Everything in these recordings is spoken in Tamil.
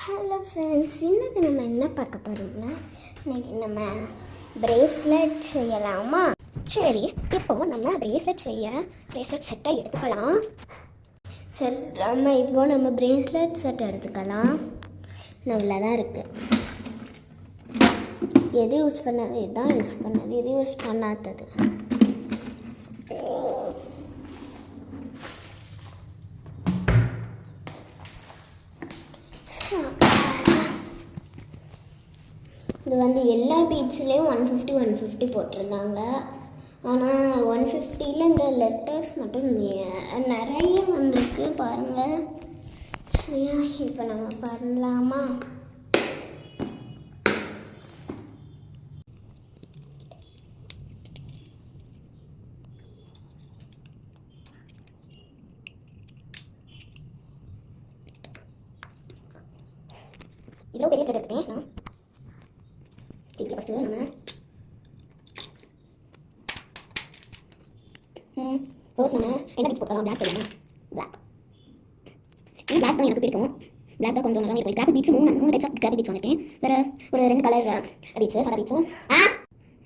ஹலோ ஃப்ரெண்ட்ஸ், இன்றைக்கி நம்ம என்ன பார்க்க போகிறோம்னா, இன்றைக்கி நம்ம பிரேஸ்லெட் செய்யலாமா? சரி, இப்போது நம்ம பிரேஸ்லெட் செட்டை எடுத்துக்கலாம். சரி, நம்ம பிரேஸ்லெட் செட்டை எடுத்துக்கலாம். நல்லா தான் இருக்குது. எது யூஸ் பண்ணது, இதுதான் யூஸ் பண்ணது, எது யூஸ் பண்ணாதது. இது வந்து எல்லா பீட்ஸ்லேயும் 150 போட்டிருந்தாங்க. ஆனால் 150ல் இந்த லெட்டர்ஸ் மட்டும் நிறைய வந்திருக்கு பாருங்கள். சரியா, இப்போ நம்ம பண்ணலாமா? இவ்வளோ பெரிய த்ரெட் எடுத்துக்கேன் நான். இதில் ஃபஸ்ட்டு நம்ம ஃபர்ஸ்ட் நம்ம என்ன பீட்ஸ் போட்டலாம்? பிளாக் போடலாம். பிளாக் தான் எனக்கு பிடிக்கும். பிளாக் தான் கொஞ்சம் நல்லா இருக்கும். கிராஃபிக் பீட்ஸ் மூணு டைப்ஸ் ஆஃப் கிராஃபிக் பீட்ஸ் வந்துட்டேன். வேறு ஒரு 2 கலர் பீட்ஸு, சாதா பீட்ஸு.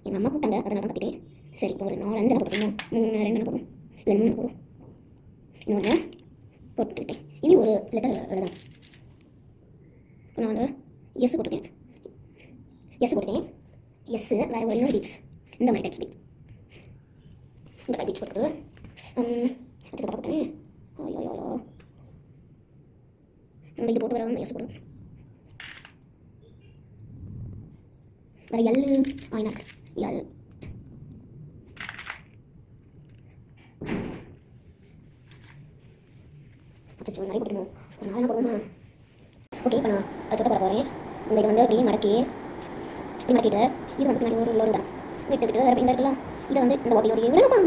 எங்கள் அம்மா கூப்பிட்டாங்க, அதனால தான் கட்டிட்டேன். சரி, இப்போ ஒரு 4-5 போட்டுக்கணும். 2 போடும், இல்லை 3 போடும். இன்னொன்று போட்டுக்கிட்டேன். இனி ஒரு லெட்டர் எழுதணும். நான் வந்து எஸ் போட்டுருக்கேன். எஸ்ஸு வேறு ஒரு இன்னொரு பீட்ஸ், இந்த மாதிரி டைப்ஸ் பீட்ஸ், இந்த டைப் பீட்ஸ் போட்டுருது. அது தப்பா போட்டேன். ஐயோ, நம்ம இது போட்டு வர எஸ் போடுறோம். வேறு எல் ஆயினாக்கு எல். அச்சோ, நிறைய போட்டுருவோம். ஒரு 4 போடுவோமா? ஓகே, இப்போ நான் அதை சுட்ட போட போகிறேன். இந்த இது வந்து அப்படியே மடக்கிட்டு இது வந்து பின்னாடி ஒரு லோடு விட்டுக்கிட்டு வேறு இந்த இருக்குல்ல, இதை வந்து இந்த ஓடி விடணுமா?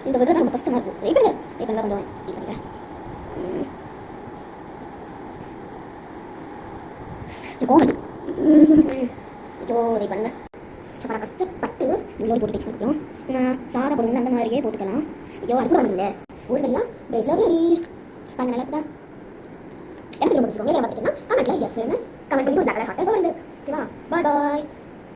இந்த விடுறது ரொம்ப கஷ்டமாக இருக்குது. வெயிட் பண்ணல கொஞ்சம் இது பண்ணுறேன். கோவம் ஐயோ, வெயிட் பண்ணுங்க. சப்பா கஷ்டப்பட்டு லோடு போட்டுட்டேன். அதுக்கப்புறம் நான் சாதா போடுங்க அந்த மாதிரியே போட்டுக்கலாம். ஐயோ, அது கூட இல்லை ஊருலாம் பிரேஸ்லெட் ரெடி பண்ண. நல்லா இருக்குதா? எனக்கு ரொம்ப பிடிச்சிருக்கோம். கமெண்ட்ல எஸ் கமெண்ட் பண்ணி ஒரு பிளாக் கலர் ஹார்ட் வருது. ஓகேவா? பாய்.